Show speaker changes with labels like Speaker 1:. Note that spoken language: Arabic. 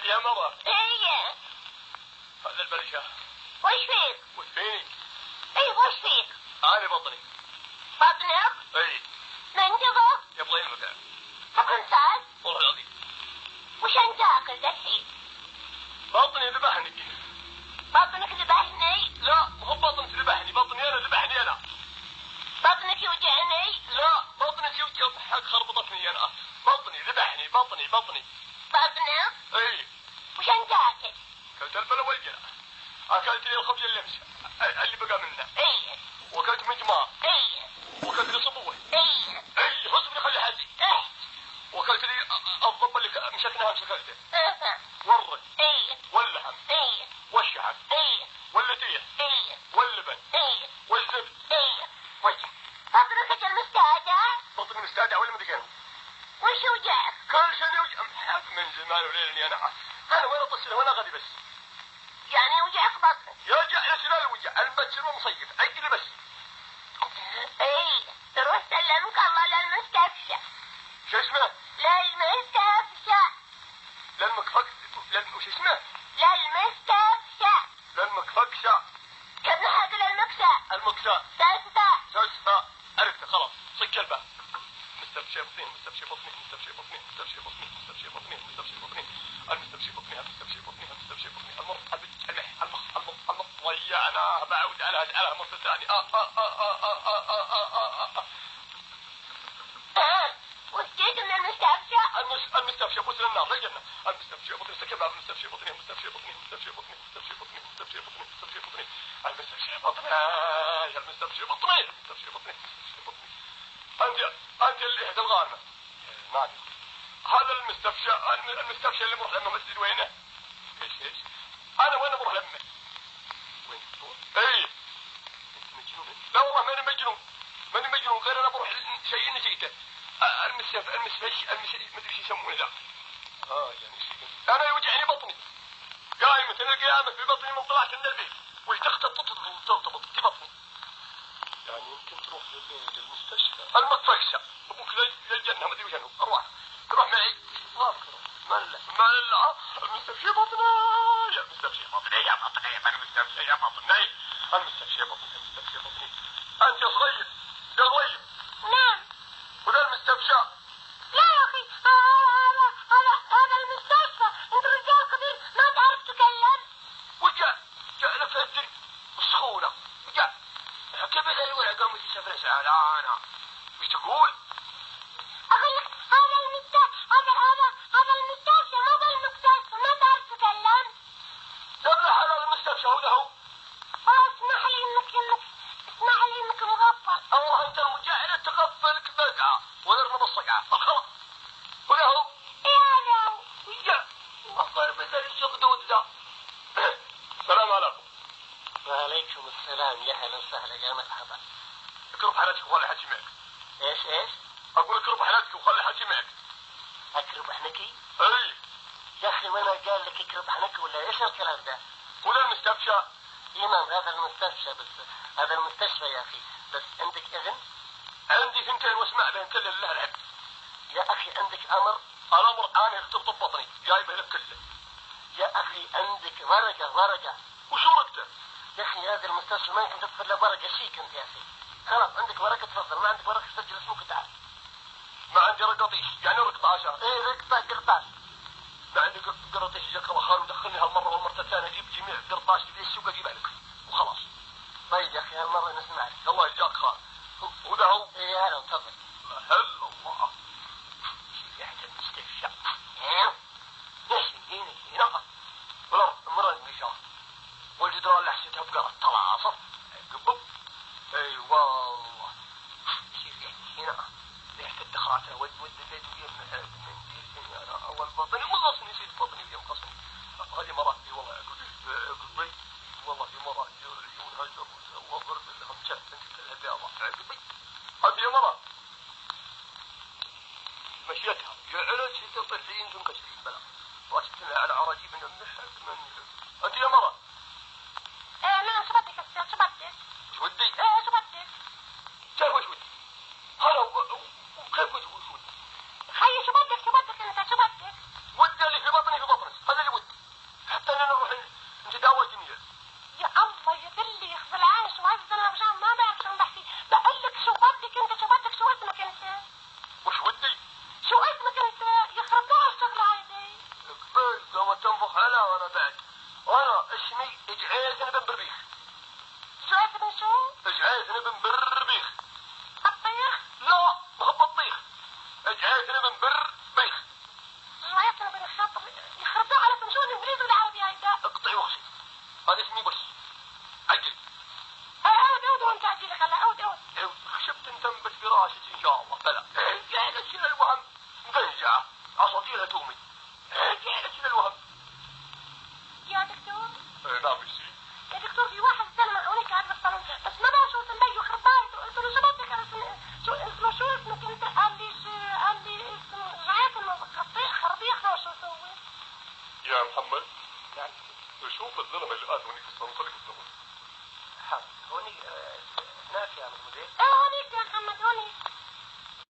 Speaker 1: يا مرة.
Speaker 2: ايه
Speaker 1: هذا البلشة.
Speaker 2: وش فيك؟
Speaker 1: وش فيني؟
Speaker 2: ايه وش فيك؟
Speaker 1: أنا بطني.
Speaker 2: بطنك؟
Speaker 1: اي.
Speaker 2: منجبك؟
Speaker 1: يبغى ينفع.
Speaker 2: حكم صاد؟
Speaker 1: والله العظيم.
Speaker 2: وش انت اكل دحين؟
Speaker 1: بطني ذبحني.
Speaker 2: بطنك ذبحني؟
Speaker 1: لا مو بطنك ذبحني، بطني أنا ذبحني أنا.
Speaker 2: بطنك يوجعني؟
Speaker 1: لا بطنك يوجع حق خربطتني أنا. بطني ذبحني بطني.
Speaker 2: بطنك؟
Speaker 1: اي.
Speaker 2: وش انت اكل؟
Speaker 1: أكلت البلا والجنا. أكلت لي الخبز اللي بقى منه.
Speaker 2: ايه.
Speaker 1: وأكلت مجمار.
Speaker 2: ايه.
Speaker 1: وأكلت لي صبوة.
Speaker 2: ايه.
Speaker 1: اي حسبني خلي حدي.
Speaker 2: ايه.
Speaker 1: وأكلت لي الضب اللي مسكناها مسكته.
Speaker 2: ايه.
Speaker 1: والرز.
Speaker 2: ايه.
Speaker 1: واللحم.
Speaker 2: ايه.
Speaker 1: والشحم.
Speaker 2: ايه.
Speaker 1: واللتيه.
Speaker 2: ايه.
Speaker 1: واللبن.
Speaker 2: ايه.
Speaker 1: والزبد.
Speaker 2: ايه.
Speaker 1: وجه.
Speaker 2: بطنك اجل مستعدة؟
Speaker 1: بطني مستعدة ولا مدري كيف.
Speaker 2: وش وجعك؟
Speaker 1: كل شيء يوجع محق من زمان وليلني أنا وين أتصل وين أغدي بس.
Speaker 2: يعني وجعك بطنك؟
Speaker 1: يرجع إلى سنان الوجع المبتسم ومصيف عجلي بس.
Speaker 2: ايه تروح سلمك الله للمستشفى.
Speaker 1: شو اسمه؟
Speaker 2: للمستشفى.
Speaker 1: وش اسمه؟
Speaker 2: للمستشفى.
Speaker 1: للمكفكشة.
Speaker 2: كم حق للمكسى؟
Speaker 1: المكسى.
Speaker 2: تسفى.
Speaker 1: عرفت خلاص صك الباب. مستبشي بطني المستبشي بطني. المخ ضيعنا بعود على مرة ثانية.
Speaker 2: وجيت من المستشفى؟
Speaker 1: المستبشي بوس للنار رجلنا. المستبشي بطني سك الباب. المستبشي بطني. أنت اللي هد الغانمة. نادي. هذا المستبشى اللي بروح لما مسجد وينه؟ ايش؟ أنا وين بروح لما؟ وين تروح؟ اي. انت مجنون؟ لا والله ماني مجنون غير أنا بروح شيء نسيته. المستفش مدري شو يسمونه ذا. يعني شيء. أنا يوجعني بطني. قايم مثل القيامة في بطني من طلعت من البيت. وش ترتبط في بطني. يعني يمكن تروح للمستشفى. المستشفى. أبوك للجنة ما أدري وشنو. أروح معي. ما لا المستشفى بطني. يا مستشفى بطني. أنت صغير. يا غيب.
Speaker 2: نعم.
Speaker 1: وذا المستشفى.
Speaker 2: لا يا أخي هذا المستشفى. أنت رجال كبير ما تعرف تتكلم.
Speaker 1: جاء لك الدرب السخونة. كيف يسألون قام يسافر سعلانة. وش تقول؟
Speaker 2: أقول لك هذا المستشفى ما بالمستشفى ما تعرف تتكلم.
Speaker 1: تبلع على المستشفى هو.
Speaker 2: اسمح لي انك مغفل.
Speaker 1: الله انت المجاهد تغفلك بدعة ونرمى بالصقعة الخلاص. هو.
Speaker 2: ايه هذا هو.
Speaker 1: وفر مثل الشقدود ذا. السلام عليكم.
Speaker 2: وعليكم السلام. يا هلا وسهلا يا مرحبا.
Speaker 1: اكرب حالتك وخلي حكي معك.
Speaker 2: ايش؟
Speaker 1: اقول اكرب حالتك وخلي حكي معك.
Speaker 2: اكرب حنكي؟
Speaker 1: اي.
Speaker 2: يا اخي وانا قال لك اكرب حنكي ولا ايش الكلام ده؟
Speaker 1: ولا المستشفى؟
Speaker 2: امام هذا المستشفى بس. هذا المستشفى يا اخي بس عندك اذن؟
Speaker 1: عندي ثنتين واسمع بين كل الله العبد.
Speaker 2: يا اخي عندك امر؟
Speaker 1: الامر انا اخترت بطني جايبه لك كله.
Speaker 2: يا اخي عندك ورقة.
Speaker 1: وشو ورقته؟
Speaker 2: يا اخي هذا المستشفى ما يمكن تدخل له ورقة شيك انت يا اخي. خلاص عندك ورقة تفضل. ما عندك ورقة سجل اسمك وتعال.
Speaker 1: ما عندي رقطيش يعني رقطاشة.
Speaker 2: ايه قرطاس.
Speaker 1: ما عندي قرطيش جاك الله خير ودخلني هالمرة والمرة الثانية اجيب جميع قرطاش في السوق اجيبها لك وخلاص.
Speaker 2: طيب يا اخي هالمرة نسمعك.
Speaker 1: الله يجزاك خير. وده هو.
Speaker 2: ايه هلا تفضل.
Speaker 1: هلا الله. ريحة المستشفى. ليش هنا والله مرض مشاه. والجدران اللي حسيتها بقرة طلع عصر. قبب. اي والله. هنا ريحة الدخرات ود الادوية من انا اول بطني مغصني نسيت بطني ويوم غصني. هذه مراتي والله قبي. والله مرة عيونها جرس وضرب لهم شهد انت الهباء. قبي. هذه مرة. محمد
Speaker 3: نعم.
Speaker 1: شوف الزلمه اللي قاعد هونيك الصنصلي بالضبط.
Speaker 3: حاضر. هوني هناك يا عم المدير.
Speaker 2: ايه هونيك يا محمد هونيك.